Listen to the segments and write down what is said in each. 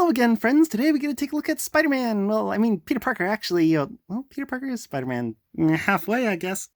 Hello again, friends. Today we get to take a look at Spider-Man. Well, I mean, Peter Parker, actually. Peter Parker is Spider-Man. Halfway, I guess.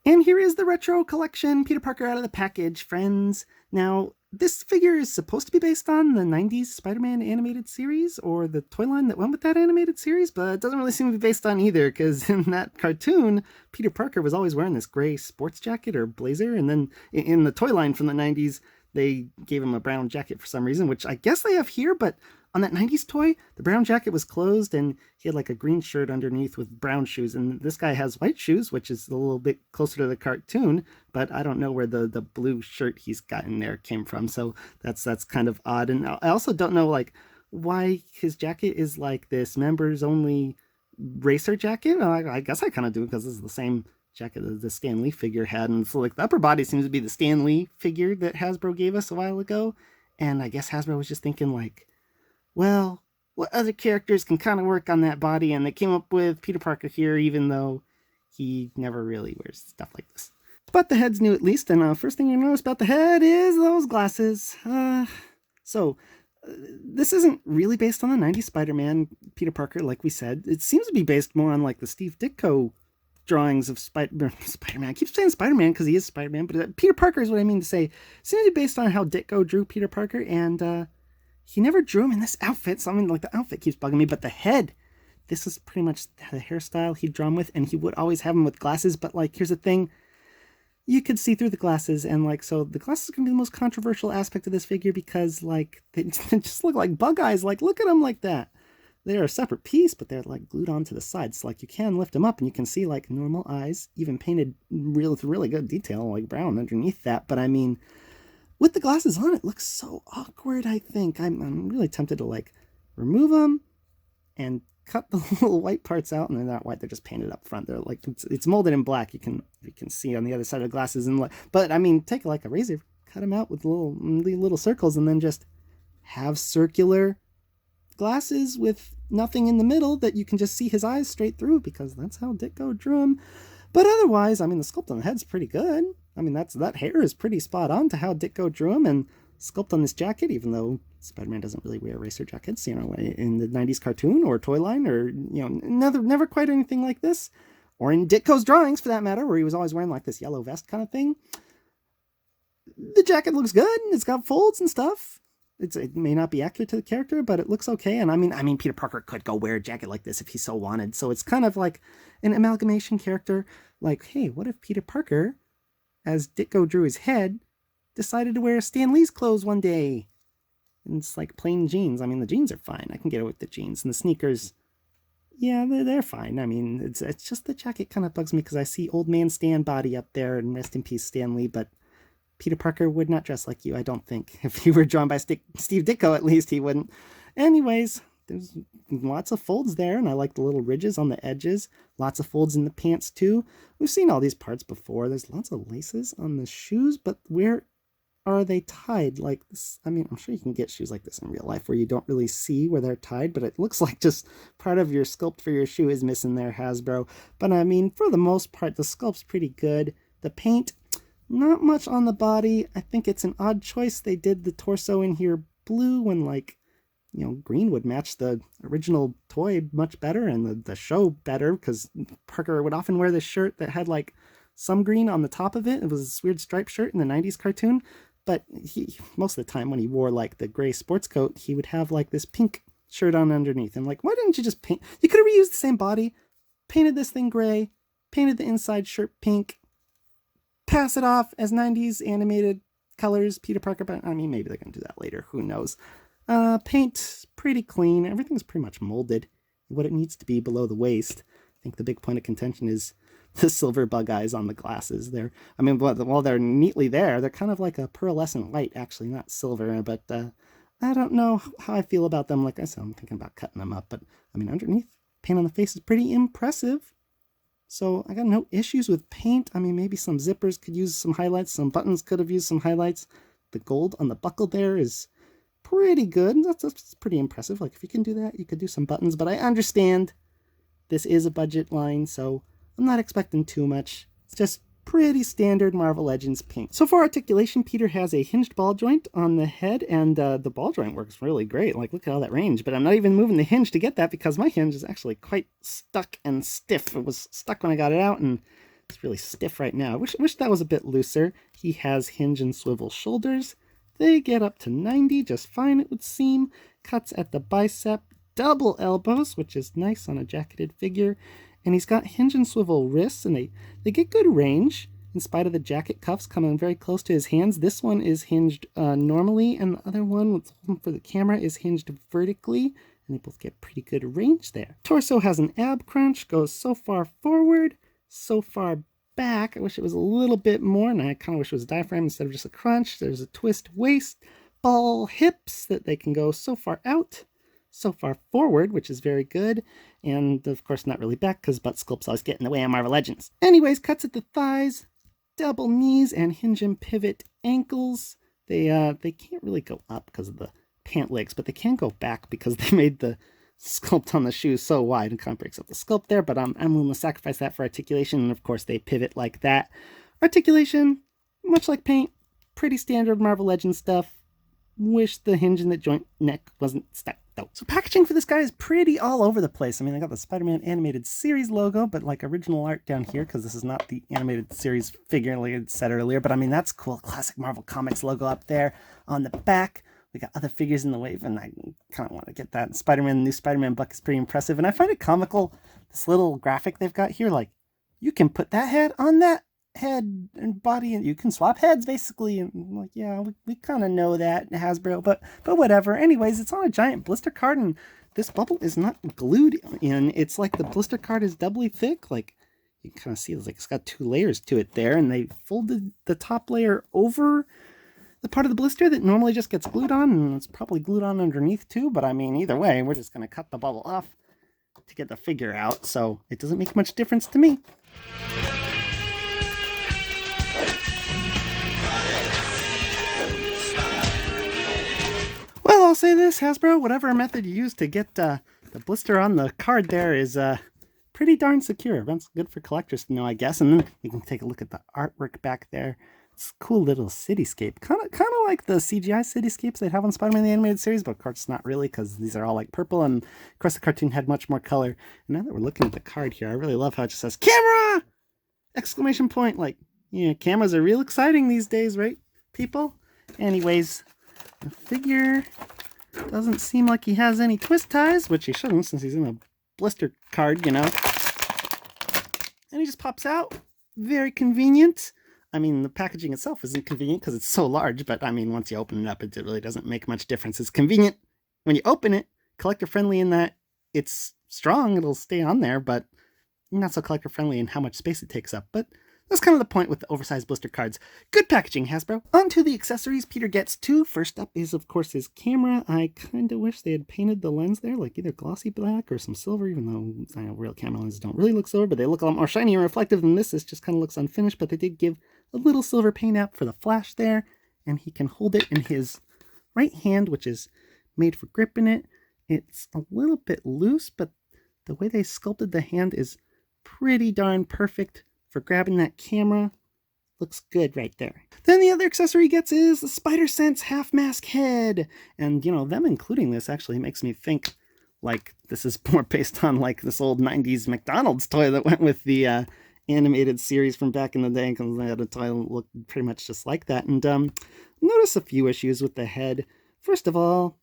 And here is the retro collection, Peter Parker out of the package, friends. Now, this figure is supposed to be based on the 90s Spider-Man animated series, or the toy line that went with that animated series, but it doesn't really seem to be based on either, because in that cartoon, Peter Parker was always wearing this gray sports jacket or blazer, and then in the toy line from the 90s, they gave him a brown jacket for some reason, which I guess they have here, but on that 90s toy, the brown jacket was closed and he had like a green shirt underneath with brown shoes. And this guy has white shoes, which is a little bit closer to the cartoon, but I don't know where the blue shirt he's got in there came from. So that's kind of odd. And I also don't know like why his jacket is like this members only racer jacket. I guess I kind of do because this is the same jacket that the Stan Lee figure had. And so like the upper body seems to be the Stan Lee figure that Hasbro gave us a while ago. And I guess Hasbro was just thinking like, well, what other characters can kind of work on that body? And they came up with Peter Parker here, even though he never really wears stuff like this. But the head's new at least, and first thing you notice about the head is those glasses. This isn't really based on the 90s Spider-Man Peter Parker, like we said. It seems to be based more on like the Steve Ditko drawings of Spider-Man. I keep saying Spider-Man because he is Spider-Man, but Peter Parker is what I mean to say. It seems to be based on how Ditko drew Peter Parker, and he never drew him in this outfit, so I mean, like, the outfit keeps bugging me, but the head, this is pretty much the hairstyle he'd draw him with, and he would always have him with glasses, but, like, here's the thing, you could see through the glasses, and, like, so the glasses are going to be the most controversial aspect of this figure, because, like, they just look like bug eyes, like, look at them like that. They're a separate piece, but they're, like, glued onto the sides, so, like, you can lift them up, and you can see, like, normal eyes, even painted with really good detail, like brown underneath that, but, I mean, with the glasses on, it looks so awkward, I think. I'm really tempted to, like, remove them and cut the little white parts out, and they're not white, they're just painted up front. They're like, it's molded in black. You can see on the other side of the glasses. But, I mean, take, like, a razor, cut them out with little circles, and then just have circular glasses with nothing in the middle that you can just see his eyes straight through, because that's how Ditko drew him. But otherwise, I mean, the sculpt on the head's pretty good. I mean, that hair is pretty spot on to how Ditko drew him, and sculpt on this jacket, even though Spider-Man doesn't really wear racer jackets, in the 90s cartoon or toy line, or, never quite anything like this, or in Ditko's drawings, for that matter, where he was always wearing, like, this yellow vest kind of thing. The jacket looks good, it's got folds and stuff. It may not be accurate to the character, but it looks okay, and I mean, Peter Parker could go wear a jacket like this if he so wanted, so it's kind of like an amalgamation character, like, hey, what if Peter Parker, as Ditko drew his head, decided to wear Stan Lee's clothes one day? And it's like plain jeans. I mean, the jeans are fine. I can get it with the jeans. And the sneakers, yeah, they're fine. I mean, it's just the jacket kind of bugs me because I see old man Stan body up there, and rest in peace Stan Lee, but Peter Parker would not dress like you, I don't think. If he were drawn by Steve Ditko, at least, he wouldn't. Anyways, there's lots of folds there, and I like the little ridges on the edges. Lots of folds in the pants, too. We've seen all these parts before. There's lots of laces on the shoes, but where are they tied? Like this, I mean, I'm sure you can get shoes like this in real life where you don't really see where they're tied, but it looks like just part of your sculpt for your shoe is missing there, Hasbro. But I mean, for the most part, the sculpt's pretty good. The paint, not much on the body. I think it's an odd choice. They did the torso in here blue when, like, green would match the original toy much better, and the show better, because Parker would often wear this shirt that had, like, some green on the top of it. It was this weird striped shirt in the 90s cartoon, but he, most of the time when he wore, like, the gray sports coat, he would have, like, this pink shirt on underneath. And, like, why didn't you just paint? You could have reused the same body, painted this thing gray, painted the inside shirt pink, pass it off as 90s animated colors, Peter Parker, but, I mean, maybe they're going to do that later. Who knows? Paint, pretty clean. Everything's pretty much molded what it needs to be below the waist. I think the big point of contention is the silver bug eyes on the glasses there. I mean, while they're neatly there, they're kind of like a pearlescent white, actually, not silver, but I don't know how I feel about them. Like I said, I'm thinking about cutting them up, but I mean, underneath, paint on the face is pretty impressive. So I got no issues with paint. I mean, maybe some zippers could use some highlights, some buttons could have used some highlights. The gold on the buckle there is pretty good. That's pretty impressive. Like, if you can do that, you could do some buttons, but I understand this is a budget line, so I'm not expecting too much. It's just Pretty standard Marvel Legends paint. So for articulation, Peter has a hinged ball joint on the head, and the ball joint works really great. Like, look at all that range, but I'm not even moving the hinge to get that because my hinge is actually quite stuck and stiff. It was stuck when I got it out, and it's really stiff right now. I wish that was a bit looser. He has hinge and swivel shoulders. They get up to 90 just fine, it would seem. Cuts at the bicep, double elbows, which is nice on a jacketed figure. And he's got hinge and swivel wrists, and they get good range in spite of the jacket cuffs coming very close to his hands. This one is hinged normally, and the other one for the camera is hinged vertically, and they both get pretty good range there. Torso has an ab crunch, goes so far forward, so far back. I wish it was a little bit more, and I kind of wish it was a diaphragm instead of just a crunch. There's a twist waist, ball hips that they can go so far out, so far forward, which is very good, and of course not really back because butt sculpts always get in the way of Marvel Legends. Anyways, cuts at the thighs, double knees, and hinge and pivot ankles. They can't really go up because of the pant legs, but they can go back because they made the sculpt on the shoes so wide and kind of breaks up the sculpt there, but I'm willing to sacrifice that for articulation, and of course they pivot like that. Articulation, much like paint, pretty standard Marvel Legends stuff. Wish the hinge in the joint neck wasn't stuck though. So packaging for this guy is pretty all over the place. I mean, I got the Spider-Man animated series logo, but like original art down here, because this is not the animated series figure like I said earlier, but I mean, that's cool. Classic Marvel Comics logo up there on the back. We got other figures in the wave, and I kind of want to get that. Spider-Man, the new Spider-Man buck is pretty impressive, and I find it comical, this little graphic they've got here, like, you can put that head on that head and body, and you can swap heads basically, and like, yeah, we kind of know that, Hasbro, but whatever. Anyways, it's on a giant blister card, and this bubble is not glued in. It's like the blister card is doubly thick. Like, you can kind of see it's got 2 layers to it there, and they folded the top layer over the part of the blister that normally just gets glued on, and it's probably glued on underneath too, but I mean, either way, we're just going to cut the bubble off to get the figure out, so it doesn't make much difference to me. Well, I'll say this, Hasbro, whatever method you use to get the blister on the card there is pretty darn secure. That's good for collectors to know, I guess, and then you can take a look at the artwork back there. It's a cool little cityscape, kind of like the CGI cityscapes they have on Spider-Man the Animated Series, but of course not really, because these are all like purple, and of course the cartoon had much more color. And now that we're looking at the card here, I really love how it just says "Camera!" exclamation point. Like, yeah, cameras are real exciting these days, right, people? Anyways, the figure doesn't seem like he has any twist ties, which he shouldn't since he's in a blister card, you know. And he just pops out. Very convenient. I mean, the packaging itself isn't convenient because it's so large, but I mean, once you open it up, it really doesn't make much difference. It's convenient when you open it, collector-friendly in that it's strong, it'll stay on there, but not so collector-friendly in how much space it takes up. But that's kind of the point with the oversized blister cards. Good packaging, Hasbro. On to the accessories Peter gets to. First up is, of course, his camera. I kind of wish they had painted the lens there, like either glossy black or some silver, even though I know real camera lenses don't really look silver, but they look a lot more shiny and reflective than this. This just kind of looks unfinished, but they did give a little silver paint app for the flash there, and he can hold it in his right hand, which is made for gripping it. It's a little bit loose, but the way they sculpted the hand is pretty darn perfect for grabbing that camera. Looks good right there. Then the other accessory he gets is the Spider Sense half mask head. And, you know, them including this actually makes me think like this is more based on like this old 90s McDonald's toy that went with the animated series from back in the day, because they had a toy that looked pretty much just like that. And notice a few issues with the head. First of all,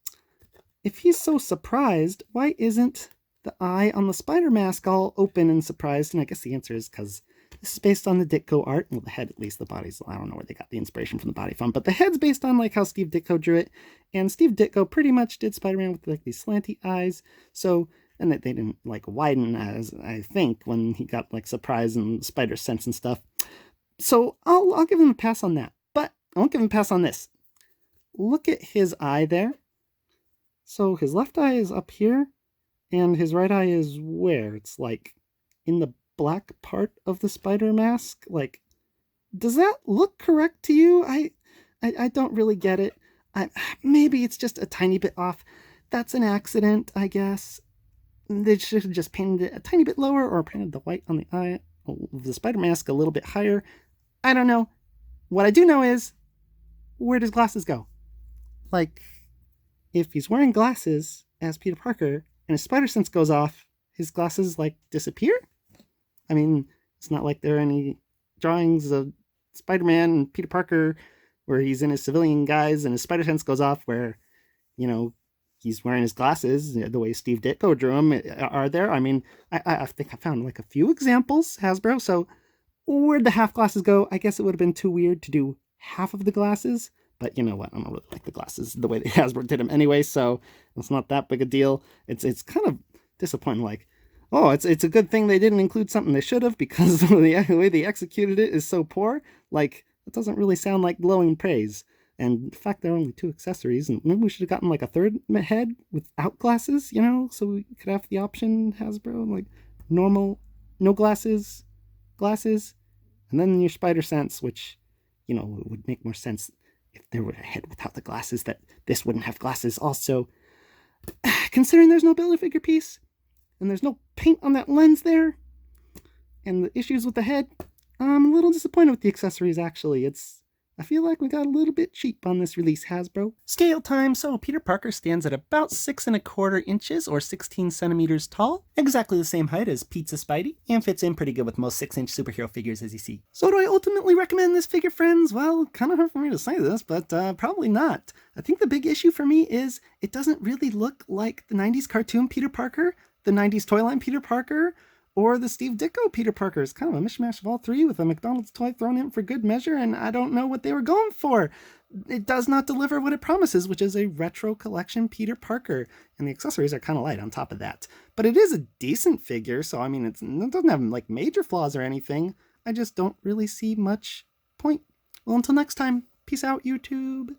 if he's so surprised, why isn't the eye on the spider mask all open and surprised? And I guess the answer is because this is based on the Ditko art. Well, the head at least, the body's, I don't know where they got the inspiration from the body from, but the head's based on like how Steve Ditko drew it. And Steve Ditko pretty much did Spider-Man with like these slanty eyes. So, and that they didn't like widen as I think when he got like surprise and spider sense and stuff. So I'll give him a pass on that, but I won't give him a pass on this. Look at his eye there. So his left eye is up here, and his right eye is where? It's like in the black part of the spider mask. Like, does that look correct to you? I don't really get it. Maybe it's just a tiny bit off. That's an accident, I guess. They should have just painted it a tiny bit lower, or painted the white on the eye of the spider mask a little bit higher. I don't know. What I do know is, where does glasses go? Like, if he's wearing glasses as Peter Parker and his spider sense goes off, his glasses, like, disappear? I mean, it's not like there are any drawings of Spider-Man and Peter Parker where he's in his civilian guise and his spider sense goes off where, you know, he's wearing his glasses the way Steve Ditko drew them. Are there? I mean, I think I found like a few examples, Hasbro. So where'd the half glasses go? I guess it would have been too weird to do half of the glasses. But you know what? I don't really like the glasses the way that Hasbro did them anyway, so it's not that big a deal. It's kind of disappointing. Like, oh, it's a good thing they didn't include something they should have because the way they executed it is so poor. Like, it doesn't really sound like glowing praise. And the fact there are only 2 accessories, and maybe we should have gotten like a third head without glasses, you know, so we could have the option, Hasbro, like normal, no glasses, glasses, and then your spider sense, which, you know, would make more sense if there were a head without the glasses, that this wouldn't have glasses also. Considering there's no Build-A-Figure piece, and there's no paint on that lens there, and the issues with the head, I'm a little disappointed with the accessories, actually. I feel like we got a little bit cheap on this release, Hasbro. Scale time, so Peter Parker stands at about 6¼ inches or 16 centimeters tall, exactly the same height as Pizza Spidey, and fits in pretty good with most 6-inch superhero figures as you see. So do I ultimately recommend this figure, friends? Well, kind of hard for me to say this, but probably not. I think the big issue for me is it doesn't really look like the 90s cartoon Peter Parker, the 90s toy line Peter Parker, or the Steve Ditko Peter Parker. Is kind of a mishmash of all three with a McDonald's toy thrown in for good measure, and I don't know what they were going for. It does not deliver what it promises, which is a retro collection Peter Parker, and the accessories are kind of light on top of that. But it is a decent figure, so I mean, it doesn't have like major flaws or anything. I just don't really see much point. Well, until next time, peace out, YouTube.